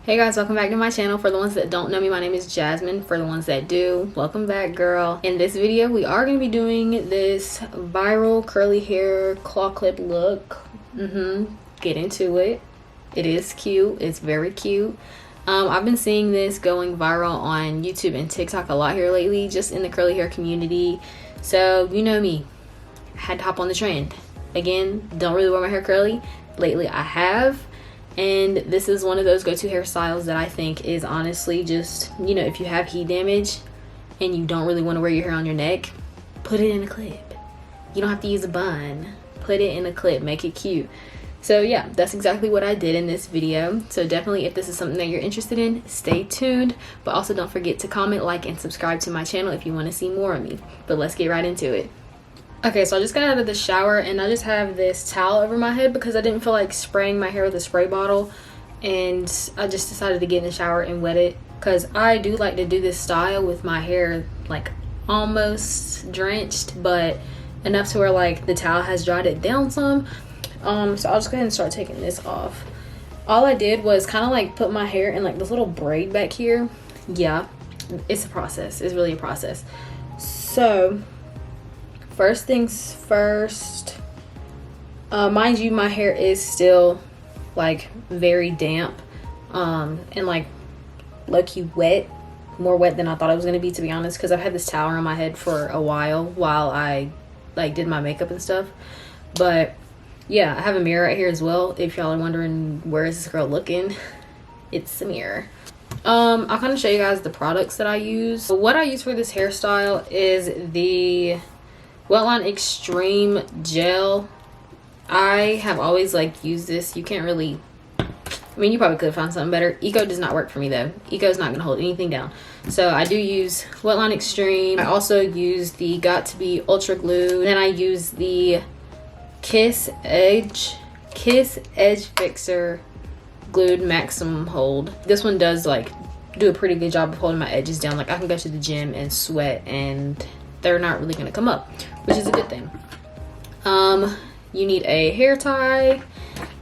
Hey guys, welcome back to my channel. For the ones that don't know me, my name is Jasmine. For the ones that do, welcome back, girl. In this video, we are going to be doing this viral curly hair claw clip look. Get into it. It is cute. It's very cute. I've been seeing this going viral on YouTube and TikTok a lot here lately, just in the curly hair community. So, you know me. I had to hop on the trend. Again, don't really wear my hair curly. Lately, I have. And this is one of those go-to hairstyles that I think is honestly just, you know, if you have heat damage and you don't really want to wear your hair on your neck, put it in a clip. You don't have to use a bun. Put it in a clip. Make it cute. So yeah, that's exactly what I did in this video. So definitely, if this is something that you're interested in, stay tuned. But also don't forget to comment, like, and subscribe to my channel if you want to see more of me. But let's get right into it. Okay, so I just got out of the shower and I just have this towel over my head because I didn't feel like spraying my hair with a spray bottle, and I just decided to get in the shower and wet it because I do like to do this style with my hair like almost drenched, but enough to where like the towel has dried it down some. So I'll just go ahead and start taking this off. All I did was kind of like put my hair in like this little braid back here. Yeah, it's a process. It's really a process. So first things first, mind you, my hair is still like very damp and like low-key wet, more wet than I thought it was gonna be, to be honest, because I've had this towel on my head for a while I like did my makeup and stuff. But yeah, I have a mirror right here as well. If y'all are wondering where is this girl looking, it's a mirror. I'll kind of show you guys the products that I use. So what I use for this hairstyle is the Wetline Extreme Gel. I have always like used this. You can't really, I mean, you probably could find something better. Eco does not work for me though. Eco's not gonna hold anything down. So I do use Wetline Extreme. I also use the Got To Be Ultra Glue. Then I use the Kiss Edge Fixer Glued Maximum Hold. This one does like do a pretty good job of holding my edges down. Like I can go to the gym and sweat and they're not really gonna come up, which is a good thing. You need a hair tie,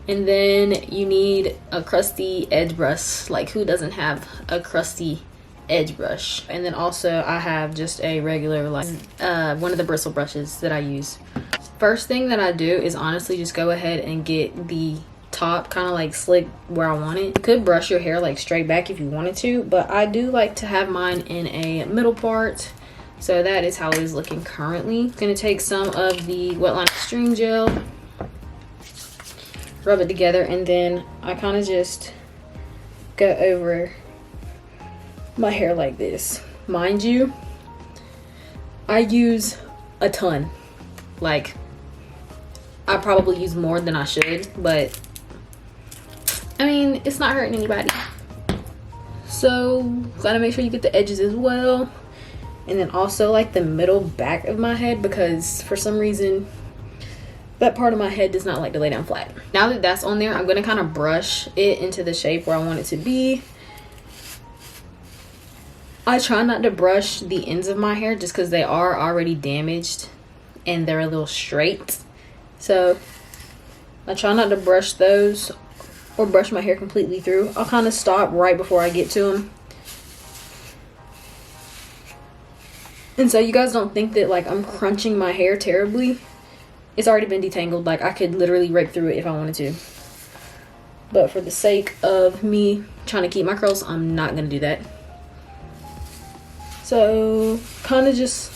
and then you need a crusty edge brush. Like, who doesn't have a crusty edge brush? And then also I have just a regular like one of the bristle brushes that I use. First thing that I do is honestly just go ahead and get the top kind of like slick where I want it. You could brush your hair like straight back if you wanted to, but I do like to have mine in a middle part. So that is how it is looking currently. I'm gonna take some of the Wetline Extreme Gel, rub it together, and then I kind of just go over my hair like this. Mind you, I use a ton. Like, I probably use more than I should, but I mean, it's not hurting anybody. So gotta make sure you get the edges as well. And then also like the middle back of my head, because for some reason that part of my head does not like to lay down flat. Now that that's on there, I'm going to kind of brush it into the shape where I want it to be. I try not to brush the ends of my hair just because they are already damaged and they're a little straight. So I try not to brush those or brush my hair completely through. I'll kind of stop right before I get to them. And so you guys don't think that like I'm crunching my hair terribly. It's already been detangled. Like I could literally rake through it if I wanted to. But for the sake of me trying to keep my curls, I'm not gonna do that. So kind of just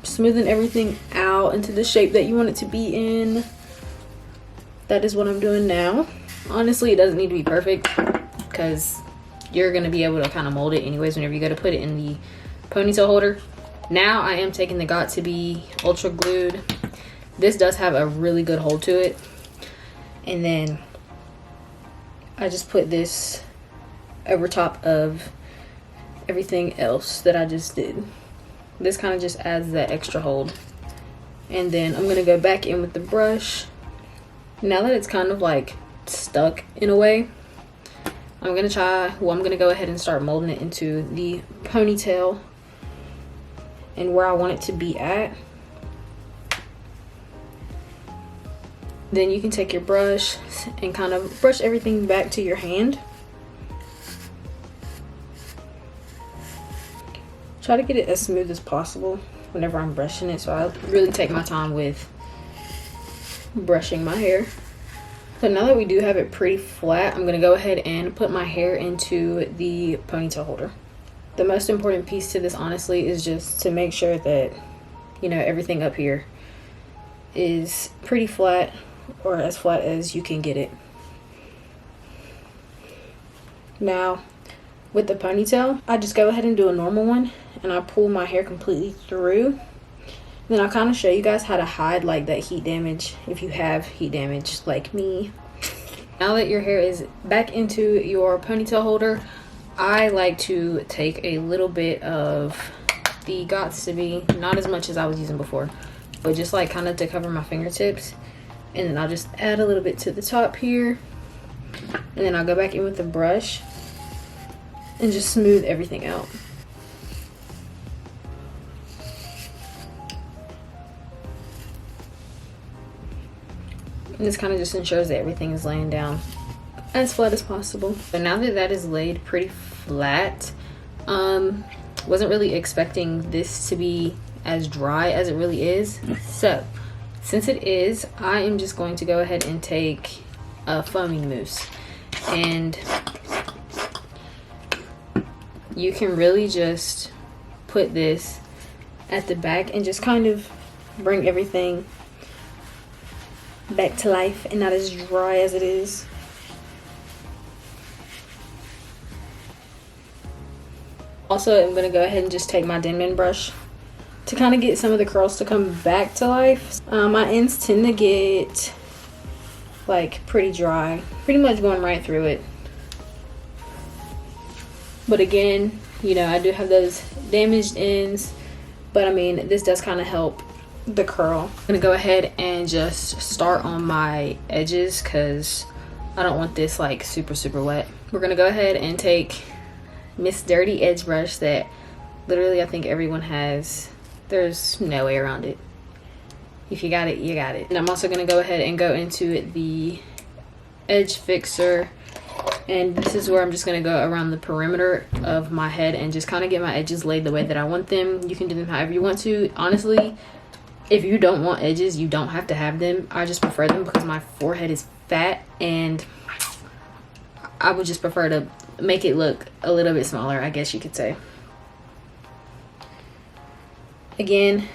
smoothing everything out into the shape that you want it to be in. That is what I'm doing now. Honestly, it doesn't need to be perfect because you're gonna be able to kind of mold it anyways whenever you go to put it in the ponytail holder. Now I am taking the Got To Be Ultra Glued. This does have a really good hold to it. And then I just put this over top of everything else that I just did. This kind of just adds that extra hold. And then I'm gonna go back in with the brush. Now that it's kind of like stuck in a way, I'm gonna go ahead and start molding it into the ponytail and where I want it to be at. Then you can take your brush and kind of brush everything back to your hand. try to get it as smooth as possible whenever I'm brushing it. So I really take my time with brushing my hair. So now that we do have it pretty flat, I'm gonna go ahead and put my hair into the ponytail holder. The most important piece to this, honestly, is just to make sure that, you know, everything up here is pretty flat, or as flat as you can get it. Now, with the ponytail, I just go ahead and do a normal one, and I pull my hair completely through. Then I'll kind of show you guys how to hide like that heat damage if you have heat damage like me. Now that your hair is back into your ponytail holder, I like to take a little bit of the Gots to Be, not as much as I was using before, but just like kind of to cover my fingertips. And then I'll just add a little bit to the top here. And then I'll go back in with the brush and just smooth everything out. And this kind of just ensures that everything is laying down as flat as possible. So now that that is laid pretty flat, wasn't really expecting this to be as dry as it really is. So since it is, I am just going to go ahead and take a foaming mousse, and you can really just put this at the back and just kind of bring everything back to life and not as dry as it is. Also, I'm going to go ahead and just take my Denman brush to kind of get some of the curls to come back to life. My ends tend to get like pretty dry, pretty much going right through it. But again, you know, I do have those damaged ends, but I mean, this does kind of help the curl. I'm gonna go ahead and just start on my edges because I don't want this like super wet. We're gonna go ahead and take Miss Dirty Edge brush that literally I think everyone has. There's no way around it. If you got it, you got it. And I'm also gonna go ahead and go into the edge fixer, and this is where I'm just gonna go around the perimeter of my head and just kind of get my edges laid the way that I want them. You can do them however you want to. Honestly, if you don't want edges, you don't have to have them. I just prefer them because my forehead is fat, and I would just prefer to make it look a little bit smaller, I guess you could say. Again,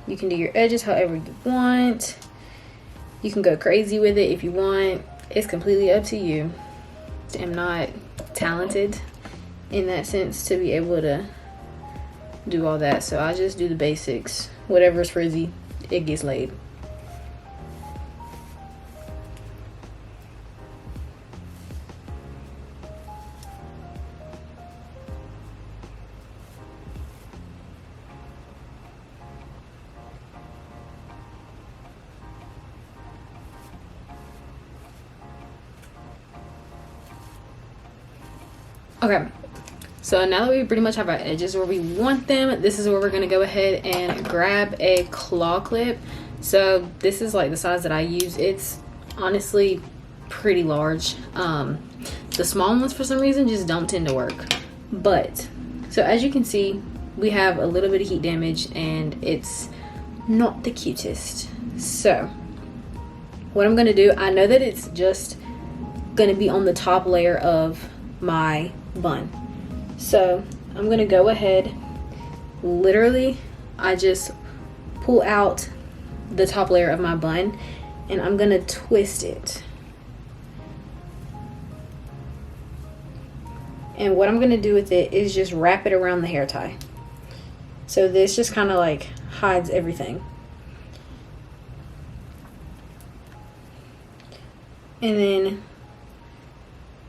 you can do your edges however you want. You can go crazy with it if you want. It's completely up to you. I'm not talented in that sense to be able to do all that, so I just do the basics. Whatever's frizzy, it gets laid. Okay, so now that we pretty much have our edges where we want them, this is where we're going to go ahead and grab a claw clip. So this is like the size that I use. It's honestly pretty large. The small ones for some reason just don't tend to work. But so as you can see, we have a little bit of heat damage and it's not the cutest. So what I'm going to do, I know that it's just going to be on the top layer of my bun, so I'm gonna go ahead, literally I just pull out the top layer of my bun and I'm gonna twist it. And what I'm gonna do with it is just wrap it around the hair tie, so this just kind of like hides everything. And then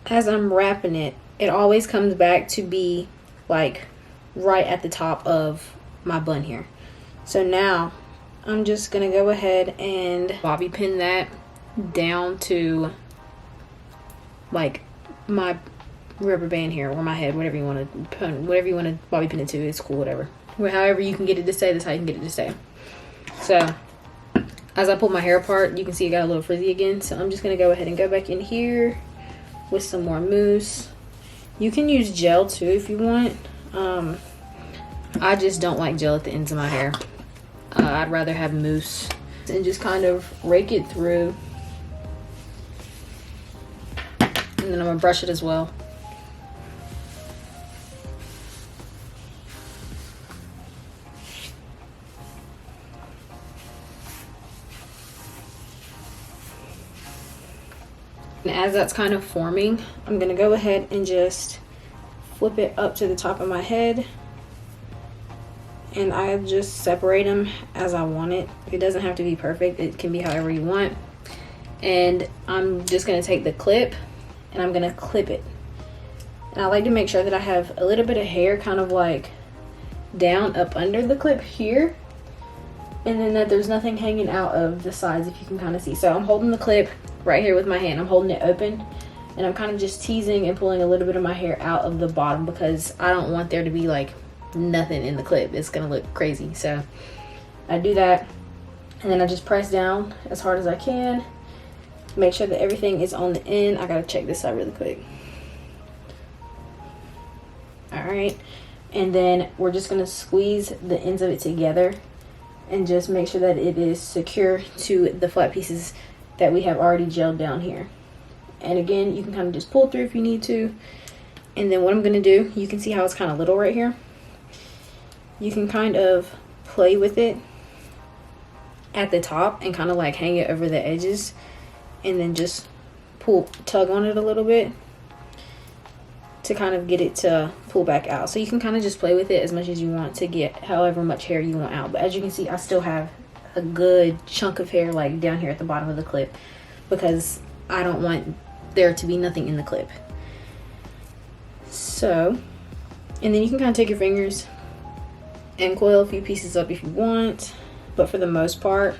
as I'm wrapping it, it always comes back to be like right at the top of my bun here. So now I'm just gonna go ahead and bobby pin that down to like my rubber band here, or my head, whatever you want to bobby pin it to. It's cool, whatever. However you can get it to stay, that's how you can get it to stay. So as I pull my hair apart, you can see it got a little frizzy again. So I'm just gonna go ahead and go back in here with some more mousse. You can use gel too if you want. I just don't like gel at the ends of my hair. I'd rather have mousse. And just kind of rake it through. And then I'm gonna brush it as well. And as that's kind of forming, I'm gonna go ahead and just flip it up to the top of my head. And I just separate them as I want it. It doesn't have to be perfect. It can be however you want. And I'm just gonna take the clip and I'm gonna clip it. And I like to make sure that I have a little bit of hair kind of like down up under the clip here. And then that there's nothing hanging out of the sides, if you can kind of see. So I'm holding the clip right here with my hand. I'm holding it open and I'm kind of just teasing and pulling a little bit of my hair out of the bottom because I don't want there to be like nothing in the clip. It's gonna look crazy. So I do that and then I just press down as hard as I can. Make sure that everything is on the end. I gotta check this out really quick. All right, and then we're just gonna squeeze the ends of it together and just make sure that it is secure to the flat pieces that we have already gelled down here. And again, you can kind of just pull through if you need to. And then what I'm gonna do, you can see how it's kind of little right here. You can kind of play with it at the top and kind of like hang it over the edges and then just tug on it a little bit to kind of get it to pull back out. So you can kind of just play with it as much as you want to get however much hair you want out. But as you can see, I still have a good chunk of hair like down here at the bottom of the clip because I don't want there to be nothing in the clip. So, and then you can kind of take your fingers and coil a few pieces up if you want, but for the most part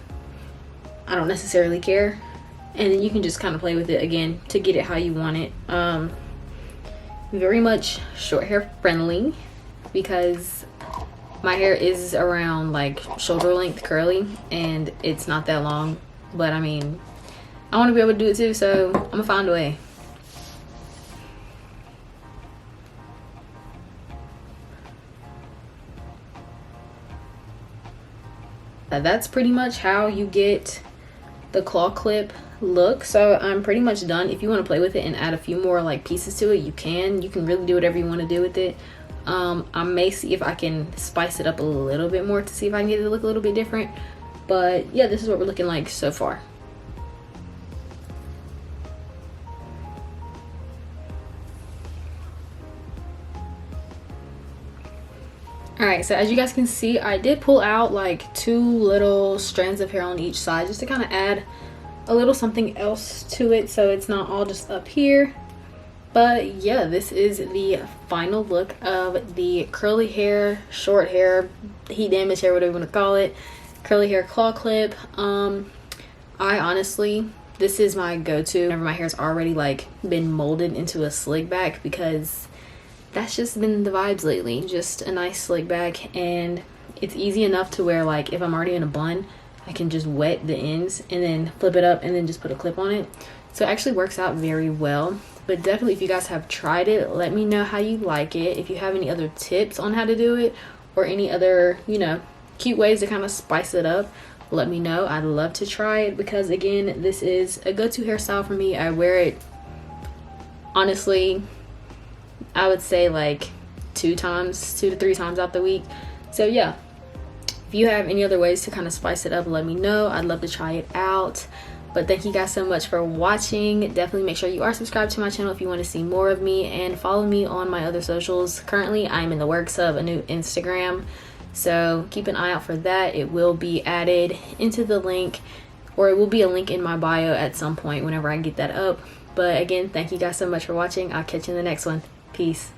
I don't necessarily care. And then you can just kind of play with it again to get it how you want it. Very much short hair friendly because my hair is around like shoulder length curly and it's not that long, but I mean I want to be able to do it too, so I'm gonna find a way. That's pretty much how you get the claw clip look. So I'm pretty much done. If you want to play with it and add a few more like pieces to it, you can really do whatever you want to do with it. I may see if I can spice it up a little bit more to see if I can get it to look a little bit different, but yeah, this is what we're looking like so far. All right, so as you guys can see, I did pull out like 2 little strands of hair on each side just to kind of add a little something else to it so it's not all just up here. But yeah, this is the final look of the curly hair, short hair, heat damage hair, whatever you want to call it, curly hair claw clip. I honestly, this is my go-to whenever my hair's already like been molded into a slick back, because that's just been the vibes lately. Just a nice slick back, and it's easy enough to where like if I'm already in a bun, I can just wet the ends and then flip it up and then just put a clip on it. So it actually works out very well. But definitely, if you guys have tried it, let me know how you like it. If you have any other tips on how to do it or any other, you know, cute ways to kind of spice it up, let me know. I'd love to try it because again, this is a go-to hairstyle for me. I wear it, honestly, I would say like 2 to 3 times out the week. So yeah, if you have any other ways to kind of spice it up, let me know. I'd love to try it out. But thank you guys so much for watching. Definitely make sure you are subscribed to my channel if you want to see more of me, and follow me on my other socials. Currently, I'm in the works of a new Instagram, so keep an eye out for that. It will be added into the link, or it will be a link in my bio at some point whenever I get that up. But again, thank you guys so much for watching. I'll catch you in the next one. Peace.